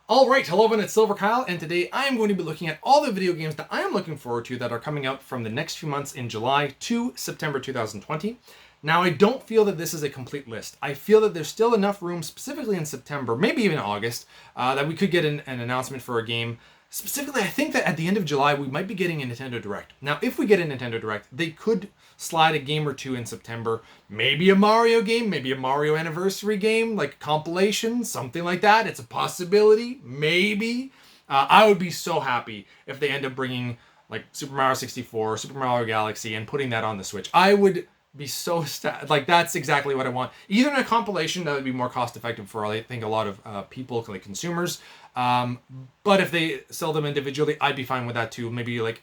Alright, hello everyone, it's silverkyle, and today I am going to be looking at all the video games that I am looking forward to that are coming out from the next few months in July to September 2020. Now, I don't feel that this is a complete list. I feel that there's still enough room, specifically in September, maybe even August, that we could get an announcement for a game. Specifically, I think that at the end of July, we might be getting a Nintendo Direct. Now, if we get a Nintendo Direct, they could slide a game or two in September. Maybe a Mario game, maybe a Mario anniversary game, like a compilation, something like that. It's a possibility, maybe. I would be so happy if they end up bringing like Super Mario 64, Super Mario Galaxy, and putting that on the Switch. I would be so like that's exactly what I want. Either in a compilation that would be more cost effective for I think a lot of people, like consumers. But if they sell them individually, I'd be fine with that too. Maybe like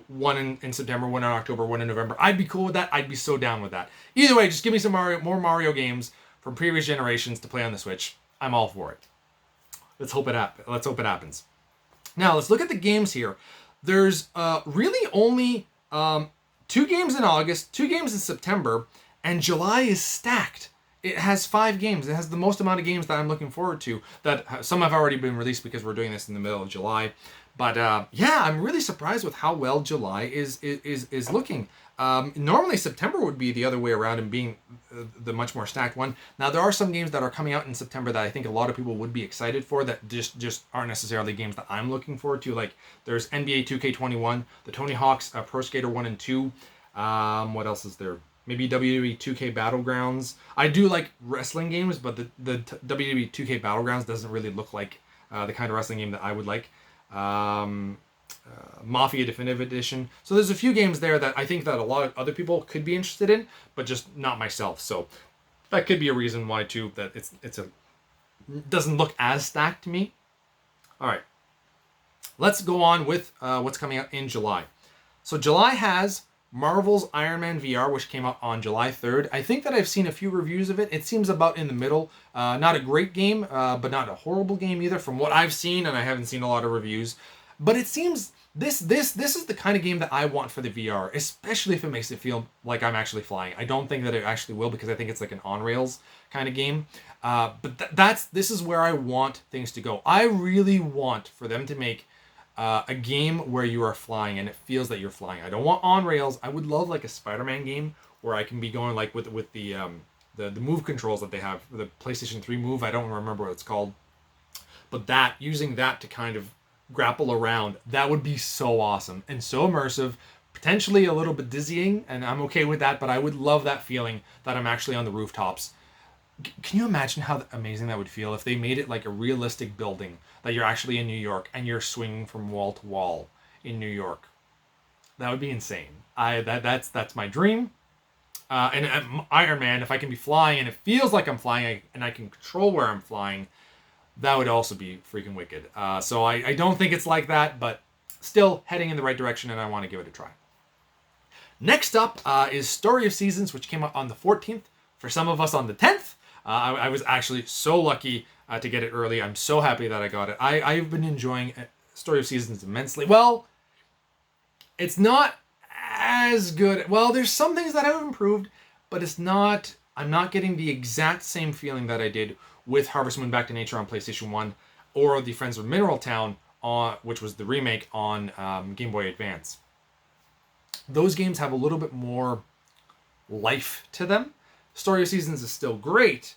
one in September, one in October, one in November. I'd be cool with that. I'd be so down with that. Either way, just give me some more Mario games from previous generations to play on the Switch. I'm all for it. Let's hope it happens. Now let's look at the games here. There's really only 2 games in August, 2 games in September, and July is stacked. It has 5 games. It has the most amount of games that I'm looking forward to. That some have already been released because we're doing this in the middle of July. But yeah, I'm really surprised with how well July is looking. Normally September would be the other way around and being the much more stacked one. Now there are some games that are coming out in September that I think a lot of people would be excited for that just aren't necessarily games that I'm looking forward to. Like there's NBA 2K21, the Tony Hawk's Pro Skater 1 and 2. What else is there? Maybe WWE 2K Battlegrounds. I do like wrestling games, but the WWE 2K Battlegrounds doesn't really look like the kind of wrestling game that I would like. Mafia Definitive Edition. So there's a few games there that I think that a lot of other people could be interested in, but just not myself. So that could be a reason why too that it doesn't look as stacked to me. All right, let's go on with what's coming out in July. So July has Marvel's Iron Man VR, which came out on July 3rd. I think that I've seen a few reviews of it. It seems about in the middle. Not a great game, but not a horrible game either from what I've seen, and I haven't seen a lot of reviews. But it seems this is the kind of game that I want for the VR, especially if it makes it feel like I'm actually flying. I don't think that it actually will because I think it's like an on-rails kind of game. But this is where I want things to go. I really want for them to make a game where you are flying and it feels that you're flying. I don't want on rails. I would love like a Spider-Man game where I can be going like with the move controls that they have, the PlayStation 3 Move. I don't remember what it's called, but using that to kind of grapple around, that would be so awesome and so immersive, potentially a little bit dizzying, and I'm okay with that. But I would love that feeling that I'm actually on the rooftops. Can you imagine how amazing that would feel if they made it like a realistic building that you're actually in New York and you're swinging from wall to wall in New York? That would be insane. That's my dream. And Iron Man, if I can be flying and it feels like I'm flying and I can control where I'm flying, that would also be freaking wicked. So I don't think it's like that, but still heading in the right direction, and I want to give it a try. Next up is Story of Seasons, which came out on the 14th. For some of us on the 10th. I was actually so lucky to get it early. I'm so happy that I got it. I've been enjoying Story of Seasons immensely. Well, it's not as good. Well, there's some things that have improved, but I'm not getting the exact same feeling that I did with Harvest Moon Back to Nature on PlayStation 1 or the Friends of Mineral Town, which was the remake on Game Boy Advance. Those games have a little bit more life to them. Story of Seasons is still great,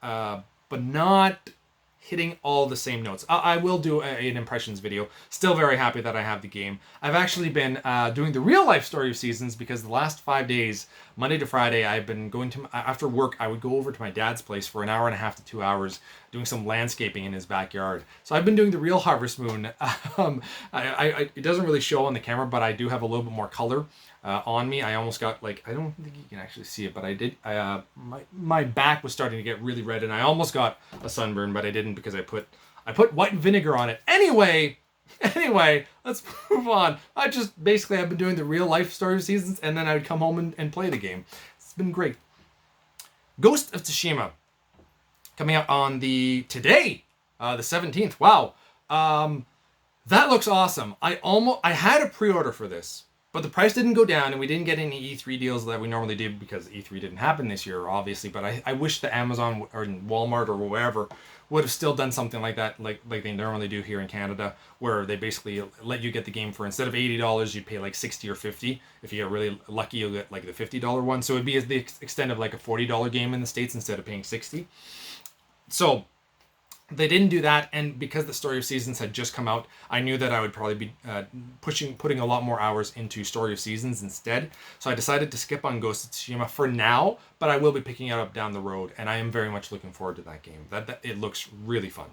but not hitting all the same notes. I will do an impressions video. Still very happy that I have the game. I've actually been doing the real life Story of Seasons because the last 5 days, Monday to Friday, I've been going to, after work, I would go over to my dad's place for an hour and a half to 2 hours doing some landscaping in his backyard. So I've been doing the real Harvest Moon. It doesn't really show on the camera, but I do have a little bit more color on me. I almost got like, I don't think you can actually see it, but I did. My back was starting to get really red, and I almost got a sunburn, but I didn't because I put white vinegar on it. Anyway, let's move on. I've been doing the real life Story of Seasons, and then I would come home and play the game. It's been great. Ghost of Tsushima coming out on today, the 17th. Wow. That looks awesome. I had a pre-order for this. But the price didn't go down, and we didn't get any E3 deals that we normally did because E3 didn't happen this year, obviously. But I wish the Amazon or Walmart or wherever would have still done something like that, like they normally do here in Canada, where they basically let you get the game for, instead of $80, you pay like 60 or 50. If you get really lucky, you'll get like the $50 one. So it'd be the extent of like a $40 game in the States instead of paying 60. So they didn't do that, and because the Story of Seasons had just come out, I knew that I would probably be putting a lot more hours into Story of Seasons instead. So I decided to skip on Ghost of Tsushima for now, but I will be picking it up down the road, and I am very much looking forward to that game. That it looks really fun.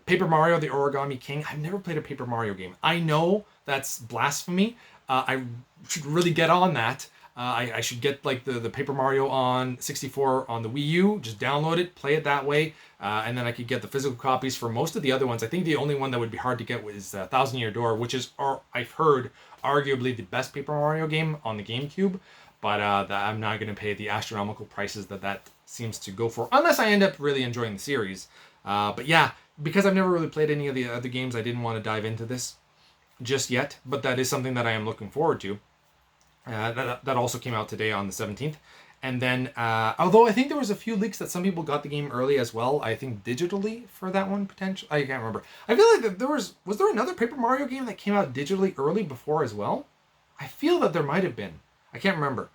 Paper Mario: The Origami King. I've never played a Paper Mario game. I know that's blasphemy. I should really get on that. I should get like the Paper Mario on 64 on the Wii U, just download it, play it that way, and then I could get the physical copies for most of the other ones. I think the only one that would be hard to get was Thousand Year Door, which is, I've heard, arguably the best Paper Mario game on the GameCube, but I'm not going to pay the astronomical prices that seems to go for, unless I end up really enjoying the series. But yeah, because I've never really played any of the other games, I didn't want to dive into this just yet, but that is something that I am looking forward to. That also came out today on the 17th. And then, although I think there was a few leaks that some people got the game early as well, I think digitally for that one, potentially. I can't remember. I feel like was there another Paper Mario game that came out digitally early before as well? I feel that there might have been. I can't remember.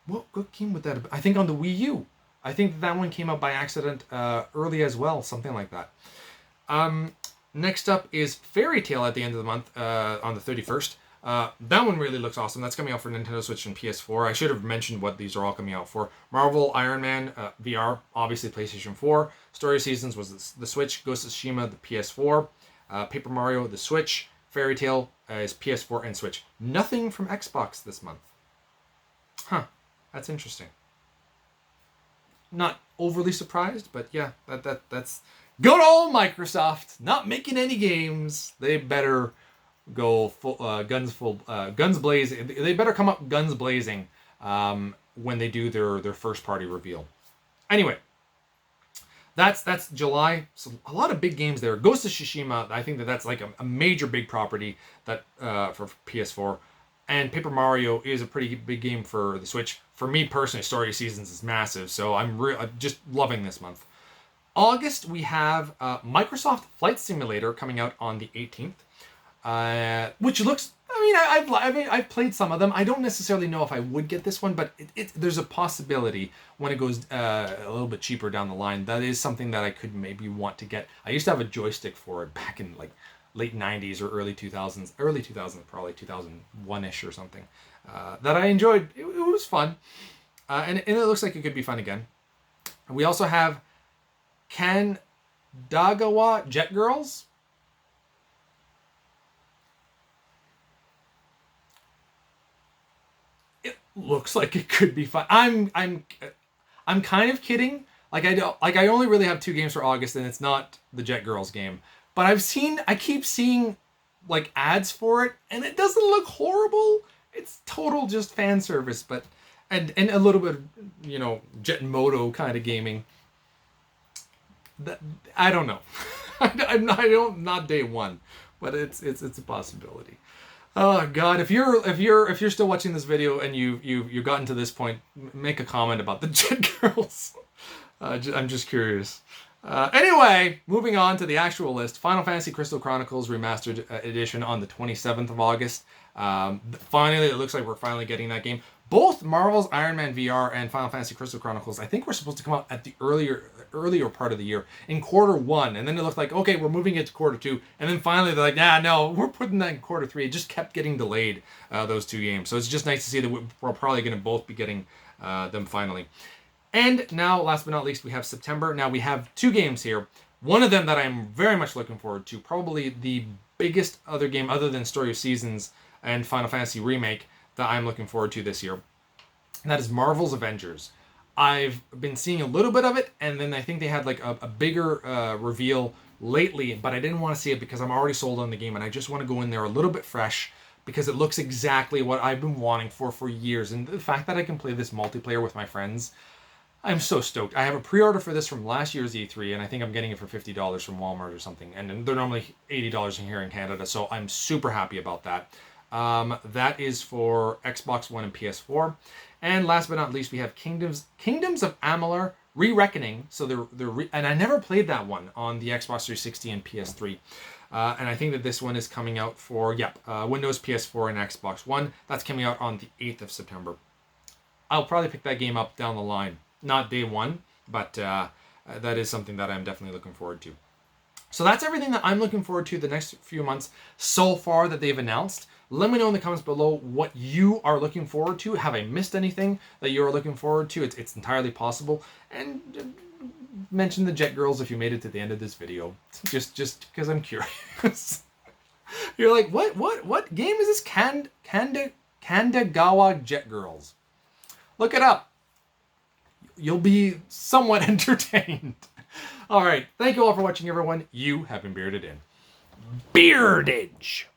What game would that have been? I think on the Wii U. I think that one came out by accident early as well, something like that. Next up is Fairy Tail at the end of the month, on the 31st. That one really looks awesome. That's coming out for Nintendo Switch and PS4. I should have mentioned what these are all coming out for. Marvel Iron Man VR, obviously PlayStation 4. Story of Seasons was the Switch. Ghost of Tsushima, the PS4. Paper Mario, the Switch. Fairy Tail is PS4 and Switch. Nothing from Xbox this month. Huh. That's interesting. Not overly surprised, but yeah, that's good old Microsoft. Not making any games. They better go guns blazing. They better come up guns blazing when they do their first party reveal. Anyway, that's July. So a lot of big games there. Ghost of Tsushima, I think that's like a major big property that for PS4. And Paper Mario is a pretty big game for the Switch. For me personally, Story of Seasons is massive, so I'm just loving this month. August, we have Microsoft Flight Simulator coming out on the 18th. Which looks, I've played some of them. I don't necessarily know if I would get this one, but there's a possibility when it goes a little bit cheaper down the line. That is something that I could maybe want to get. I used to have a joystick for it back in like late 90s or early 2000s, probably 2001-ish or something, that I enjoyed. It was fun. And it looks like it could be fun again. We also have Kandagawa Jet Girls. Looks like it could be fun. I'm kind of kidding. I only really have 2 games for August, and it's not the Jet Girls game. But I keep seeing like ads for it, and it doesn't look horrible. It's total just fan service, but and a little bit of, Jet Moto kind of gaming. I don't know. not day one, but it's a possibility. Oh God! If you're still watching this video and you've gotten to this point, make a comment about the Jet Girls. I'm just curious. Anyway, moving on to the actual list. Final Fantasy Crystal Chronicles Remastered Edition on the 27th of August. Finally, it looks like we're finally getting that game. Both Marvel's Iron Man VR and Final Fantasy Crystal Chronicles, I think, were supposed to come out at the earlier part of the year, in quarter 1, and then it looked like, okay, we're moving it to quarter 2, and then finally they're like, no, we're putting that in quarter 3. It just kept getting delayed, those 2 games. So it's just nice to see that we're probably going to both be getting them finally. And now, last but not least, we have September. Now, we have 2 games here. One of them that I'm very much looking forward to, probably the biggest other game other than Story of Seasons and Final Fantasy Remake that I'm looking forward to this year. And that is Marvel's Avengers. I've been seeing a little bit of it, and then I think they had like a bigger reveal lately, but I didn't want to see it because I'm already sold on the game, and I just want to go in there a little bit fresh because it looks exactly what I've been wanting for years. And the fact that I can play this multiplayer with my friends, I'm so stoked. I have a pre-order for this from last year's E3, and I think I'm getting it for $50 from Walmart or something. And they're normally $80 in here in Canada, so I'm super happy about that. That is for Xbox One and PS4. And last but not least, we have Kingdoms of Amalur: Re-Reckoning. So and I never played that one on the Xbox 360 and PS3. And I think that this one is coming out for Windows, PS4, and Xbox One. That's coming out on the 8th of September. I'll probably pick that game up down the line, not day one, but that is something that I'm definitely looking forward to. So that's everything that I'm looking forward to the next few months so far that they've announced. Let me know in the comments below what you are looking forward to. Have I missed anything that you are looking forward to? It's entirely possible. And mention the Jet Girls if you made it to the end of this video. Just because I'm curious. You're like, what game is this? Kandagawa Jet Girls. Look it up. You'll be somewhat entertained. All right. Thank you all for watching, everyone. You have been bearded in. Beardage.